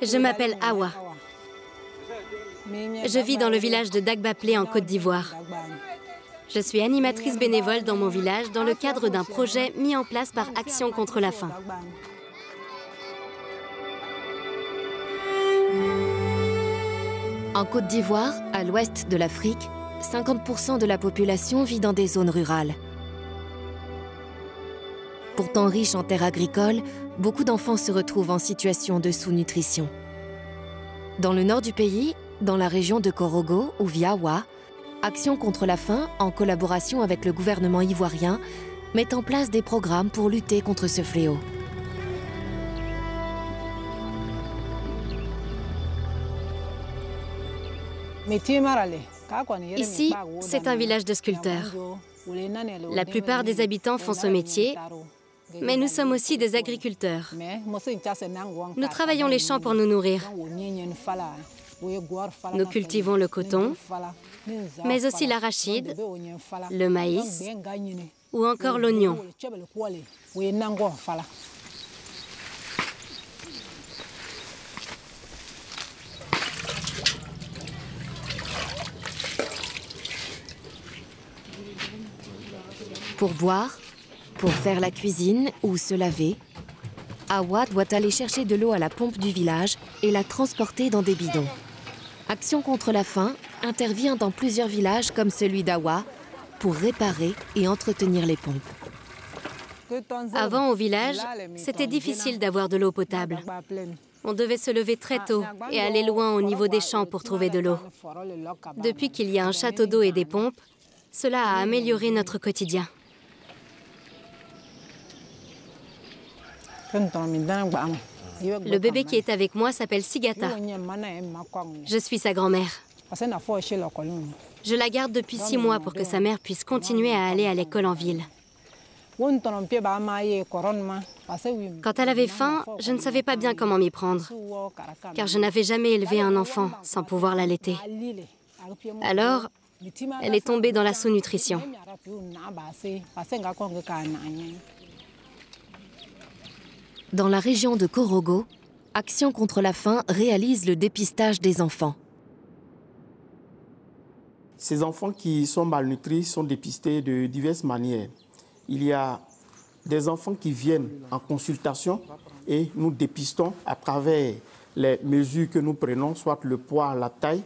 Je m'appelle Awa. Je vis dans le village de Dagbaplé en Côte d'Ivoire. Je suis animatrice bénévole dans mon village dans le cadre d'un projet mis en place par Action contre la faim. En Côte d'Ivoire, à l'ouest de l'Afrique, 50% de la population vit dans des zones rurales. Pourtant riches en terres agricoles, beaucoup d'enfants se retrouvent en situation de sous-nutrition. Dans le nord du pays, dans la région de Korogo ou Viawa, Action contre la faim, en collaboration avec le gouvernement ivoirien, met en place des programmes pour lutter contre ce fléau. Ici, c'est un village de sculpteurs. La plupart des habitants font ce métier, mais nous sommes aussi des agriculteurs. Nous travaillons les champs pour nous nourrir. Nous cultivons le coton, mais aussi l'arachide, le maïs ou encore l'oignon. Pour boire, pour faire la cuisine ou se laver, Awa doit aller chercher de l'eau à la pompe du village et la transporter dans des bidons. Action contre la faim intervient dans plusieurs villages comme celui d'Awa pour réparer et entretenir les pompes. Avant, au village, c'était difficile d'avoir de l'eau potable. On devait se lever très tôt et aller loin au niveau des champs pour trouver de l'eau. Depuis qu'il y a un château d'eau et des pompes, cela a amélioré notre quotidien. Le bébé qui est avec moi s'appelle Sigata. Je suis sa grand-mère. Je la garde depuis 6 mois pour que sa mère puisse continuer à aller à l'école en ville. Quand elle avait faim, je ne savais pas bien comment m'y prendre, car je n'avais jamais élevé un enfant sans pouvoir l'allaiter. Alors, elle est tombée dans la sous-nutrition. Dans la région de Korogo, Action contre la faim réalise le dépistage des enfants. Ces enfants qui sont malnutris sont dépistés de diverses manières. Il y a des enfants qui viennent en consultation et nous dépistons à travers les mesures que nous prenons, soit le poids, la taille.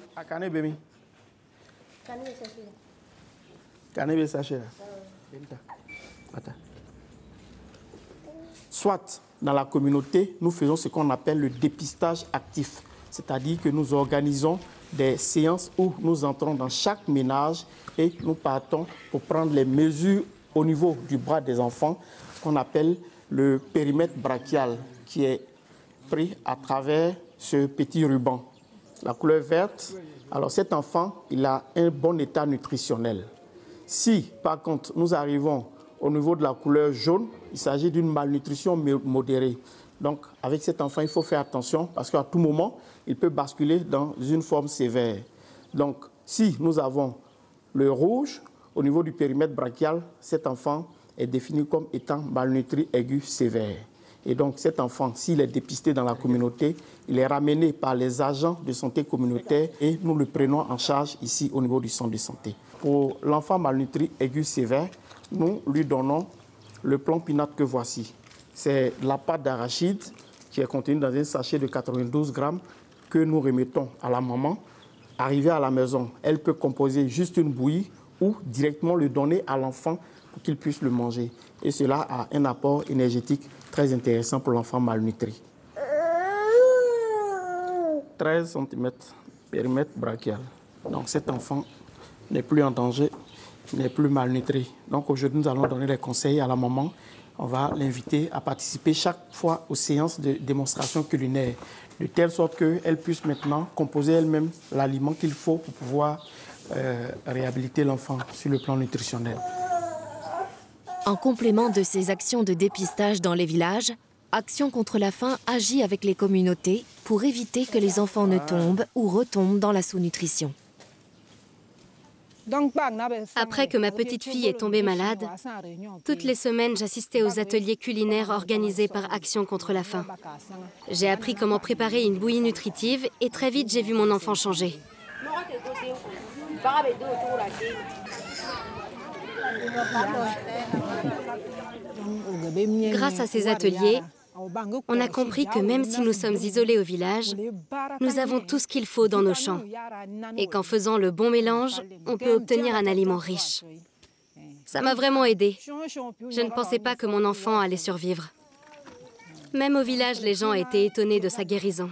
Soit dans la communauté, nous faisons ce qu'on appelle le dépistage actif, c'est-à-dire que nous organisons des séances où nous entrons dans chaque ménage et nous partons pour prendre les mesures au niveau du bras des enfants, ce qu'on appelle le périmètre brachial, qui est pris à travers ce petit ruban. La couleur verte, alors cet enfant, il a un bon état nutritionnel. Si, par contre, nous arrivons au niveau de la couleur jaune, il s'agit d'une malnutrition modérée. Donc, avec cet enfant, il faut faire attention parce qu'à tout moment, il peut basculer dans une forme sévère. Donc, si nous avons le rouge, au niveau du périmètre brachial, cet enfant est défini comme étant malnutri aigu sévère. Et donc, cet enfant, s'il est dépisté dans la communauté, il est ramené par les agents de santé communautaire et nous le prenons en charge ici au niveau du centre de santé. Pour l'enfant malnutri aigu sévère, nous lui donnons le plan Pinat que voici. C'est la pâte d'arachide qui est contenue dans un sachet de 92 grammes que nous remettons à la maman. Arrivée à la maison, elle peut composer juste une bouillie ou directement le donner à l'enfant pour qu'il puisse le manger. Et cela a un apport énergétique très intéressant pour l'enfant malnutri. 13 cm, périmètre brachial. Donc cet enfant n'est plus en danger, n'est plus malnutri. Donc aujourd'hui, nous allons donner des conseils à la maman. On va l'inviter à participer chaque fois aux séances de démonstration culinaire, de telle sorte qu'elle puisse maintenant composer elle-même l'aliment qu'il faut pour pouvoir réhabiliter l'enfant sur le plan nutritionnel. En complément de ces actions de dépistage dans les villages, Action contre la faim agit avec les communautés pour éviter que les enfants ne tombent ou retombent dans la sous-nutrition. Après que ma petite fille est tombée malade, toutes les semaines, j'assistais aux ateliers culinaires organisés par Action contre la faim. J'ai appris comment préparer une bouillie nutritive et très vite, j'ai vu mon enfant changer. Grâce à ces ateliers, on a compris que même si nous sommes isolés au village, nous avons tout ce qu'il faut dans nos champs. Et qu'en faisant le bon mélange, on peut obtenir un aliment riche. Ça m'a vraiment aidée. Je ne pensais pas que mon enfant allait survivre. Même au village, les gens étaient étonnés de sa guérison.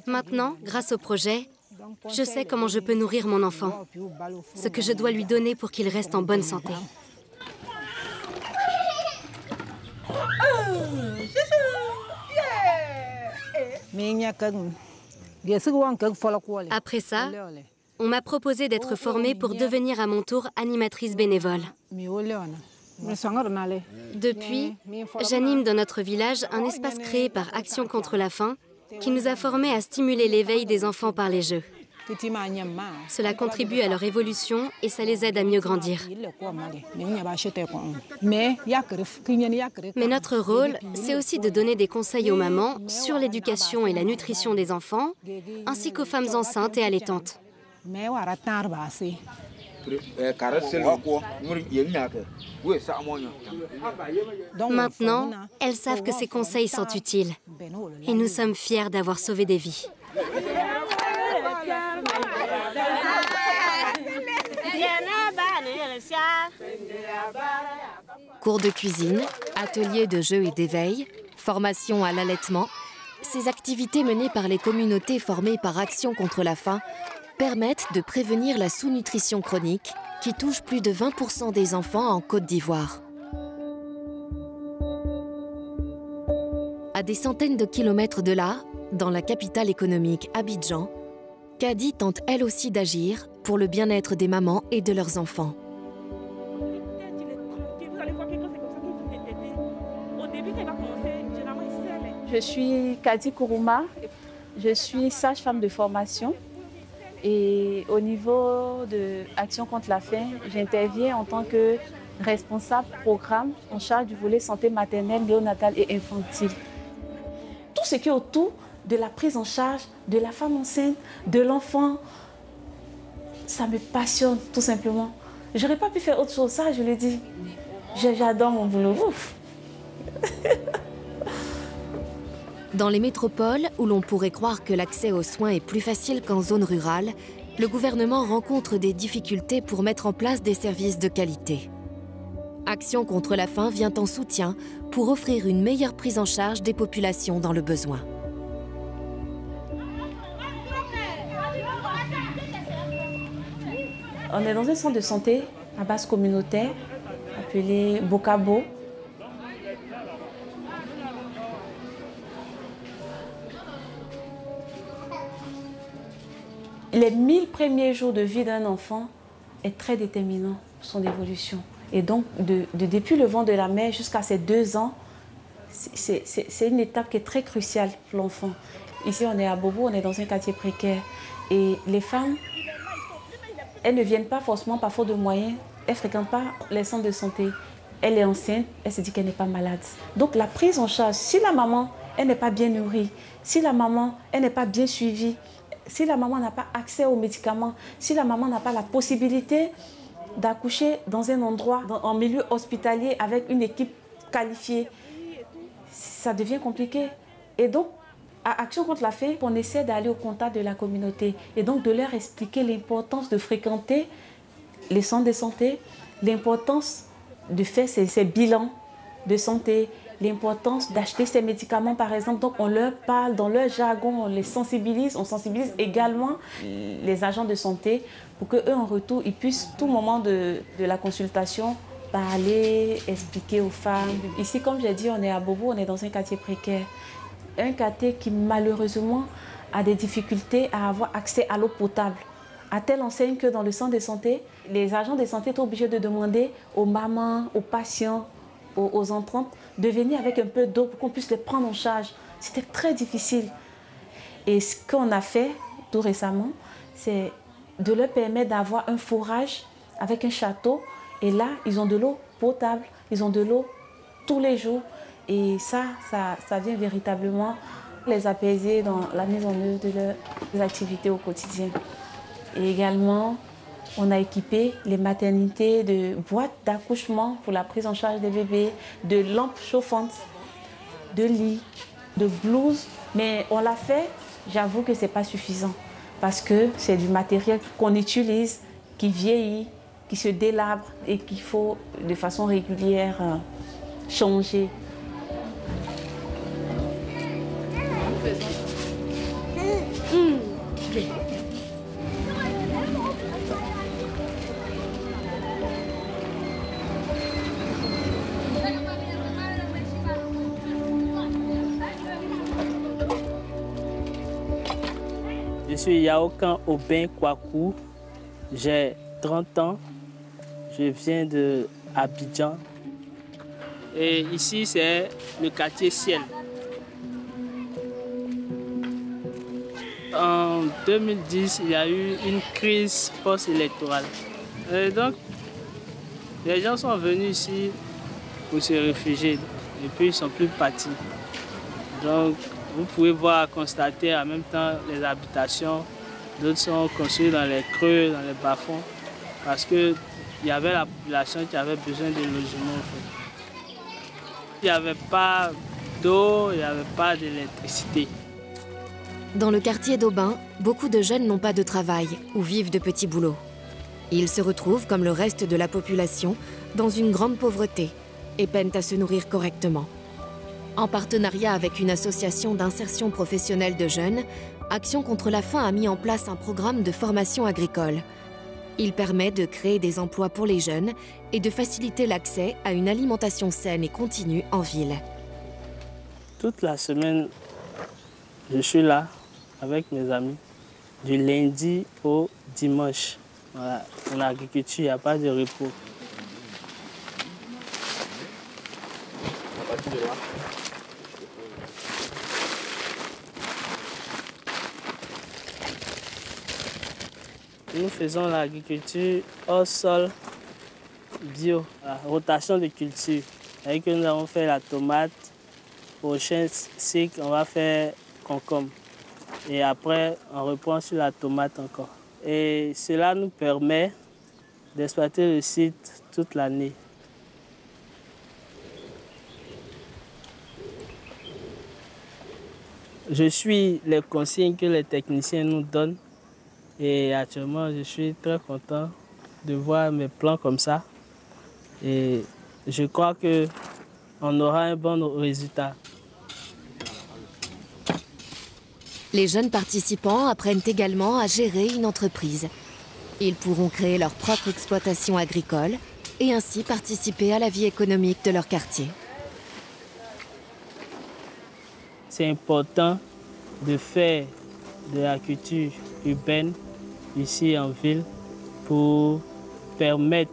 Maintenant, grâce au projet, je sais comment je peux nourrir mon enfant, ce que je dois lui donner pour qu'il reste en bonne santé. Après ça, on m'a proposé d'être formée pour devenir à mon tour animatrice bénévole. Depuis, j'anime dans notre village un espace créé par Action contre la faim qui nous a formés à stimuler l'éveil des enfants par les jeux. Cela contribue à leur évolution et ça les aide à mieux grandir. Mais notre rôle, c'est aussi de donner des conseils aux mamans sur l'éducation et la nutrition des enfants, ainsi qu'aux femmes enceintes et allaitantes. Maintenant, elles savent que ces conseils sont utiles et nous sommes fiers d'avoir sauvé des vies. Cours de cuisine, ateliers de jeux et d'éveil, formation à l'allaitement, ces activités menées par les communautés formées par Action contre la faim permettent de prévenir la sous-nutrition chronique qui touche plus de 20% des enfants en Côte d'Ivoire. À des centaines de kilomètres de là, dans la capitale économique Abidjan, Kadi tente elle aussi d'agir pour le bien-être des mamans et de leurs enfants. Je suis Kadi Kourouma, je suis sage-femme de formation et au niveau de Action contre la faim, j'interviens en tant que responsable programme en charge du volet santé maternelle, néonatale et infantile. Tout ce qui est autour de la prise en charge de la femme enceinte, de l'enfant, ça me passionne tout simplement. Je n'aurais pas pu faire autre chose, ça je le dis. J'adore mon boulot. Dans les métropoles, où l'on pourrait croire que l'accès aux soins est plus facile qu'en zone rurale, le gouvernement rencontre des difficultés pour mettre en place des services de qualité. Action contre la faim vient en soutien pour offrir une meilleure prise en charge des populations dans le besoin. On est dans un centre de santé à base communautaire appelé Bokabo. Les 1000 premiers jours de vie d'un enfant est très déterminant pour son évolution. Et donc, depuis le ventre de la mère jusqu'à ses 2 ans, c'est une étape qui est très cruciale pour l'enfant. Ici, on est à Bobo, on est dans un quartier précaire. Et les femmes, elles ne viennent pas forcément par faute de moyens, elles ne fréquentent pas les centres de santé. Elle est enceinte, elle se dit qu'elle n'est pas malade. Donc, la prise en charge, si la maman, elle n'est pas bien nourrie, si la maman, elle n'est pas bien suivie, si la maman n'a pas accès aux médicaments, si la maman n'a pas la possibilité d'accoucher dans un endroit, en milieu hospitalier avec une équipe qualifiée, ça devient compliqué. Et donc, à Action contre la faim, on essaie d'aller au contact de la communauté et donc de leur expliquer l'importance de fréquenter les centres de santé, l'importance de faire ces bilans de santé, l'importance d'acheter ces médicaments par exemple. Donc on leur parle dans leur jargon, on les sensibilise, on sensibilise également les agents de santé pour qu'eux en retour, ils puissent tout moment de la consultation parler, expliquer aux femmes. Ici, comme j'ai dit, on est à Bobo, on est dans un quartier précaire. Un quartier qui malheureusement a des difficultés à avoir accès à l'eau potable. À telle enseigne que dans le centre de santé, les agents de santé sont obligés de demander aux mamans, aux patients aux entrantes de venir avec un peu d'eau pour qu'on puisse les prendre en charge. C'était très difficile. Et ce qu'on a fait tout récemment, c'est de leur permettre d'avoir un fourrage avec un château. Et là, ils ont de l'eau potable, ils ont de l'eau tous les jours. Et ça vient véritablement les apaiser dans la mise en œuvre de leurs activités au quotidien. Et également, on a équipé les maternités de boîtes d'accouchement pour la prise en charge des bébés, de lampes chauffantes, de lits, de blouses. Mais on l'a fait, j'avoue que ce n'est pas suffisant parce que c'est du matériel qu'on utilise, qui vieillit, qui se délabre et qu'il faut de façon régulière changer. Je suis Yaokan Aubin Kwaku, j'ai 30 ans, je viens de Abidjan. Et ici, c'est le quartier Ciel. En 2010, il y a eu une crise post-électorale. Et donc, les gens sont venus ici pour se réfugier et puis ils ne sont plus partis. Donc, vous pouvez voir, constater en même temps les habitations. D'autres sont construites dans les creux, dans les bas-fonds, parce qu'il y avait la population qui avait besoin de logements. En fait. Il n'y avait pas d'eau, il n'y avait pas d'électricité. Dans le quartier d'Aubin, beaucoup de jeunes n'ont pas de travail ou vivent de petits boulots. Ils se retrouvent, comme le reste de la population, dans une grande pauvreté et peinent à se nourrir correctement. En partenariat avec une association d'insertion professionnelle de jeunes, Action contre la faim a mis en place un programme de formation agricole. Il permet de créer des emplois pour les jeunes et de faciliter l'accès à une alimentation saine et continue en ville. Toute la semaine, je suis là avec mes amis, du lundi au dimanche. Voilà. En agriculture, il n'y a pas de repos. Nous faisons l'agriculture hors sol bio, la rotation de culture. Avec que nous avons fait la tomate, prochain cycle, on va faire concombre. Et après, on reprend sur la tomate encore. Et cela nous permet d'exploiter le site toute l'année. Je suis les consignes que les techniciens nous donnent. Et actuellement, je suis très content de voir mes plans comme ça. Et je crois qu'on aura un bon résultat. Les jeunes participants apprennent également à gérer une entreprise. Ils pourront créer leur propre exploitation agricole et ainsi participer à la vie économique de leur quartier. C'est important de faire de la culture urbaine ici en ville pour permettre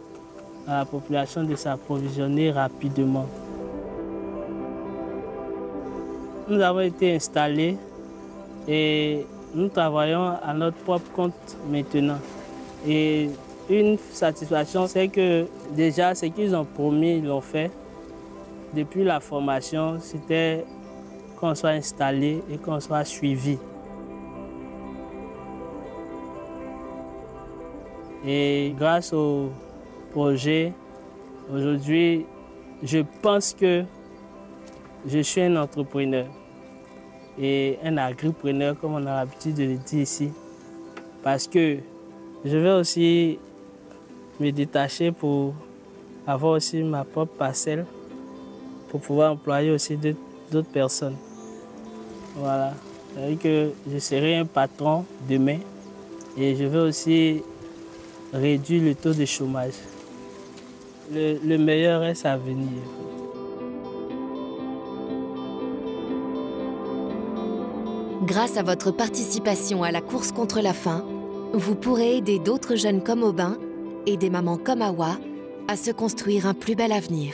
à la population de s'approvisionner rapidement. Nous avons été installés et nous travaillons à notre propre compte maintenant. Et une satisfaction, c'est que déjà ce qu'ils ont promis, ils l'ont fait. Depuis la formation, c'était qu'on soit installé et qu'on soit suivi. Et grâce au projet, aujourd'hui, je pense que je suis un entrepreneur et un agripreneur, comme on a l'habitude de le dire ici, parce que je vais aussi me détacher pour avoir aussi ma propre parcelle, pour pouvoir employer aussi d'autres personnes. Voilà, c'est-à-dire que je serai un patron demain et je vais aussi réduire le taux de chômage. Le meilleur reste à venir. Grâce à votre participation à la course contre la faim, vous pourrez aider d'autres jeunes comme Aubin et des mamans comme Awa à se construire un plus bel avenir.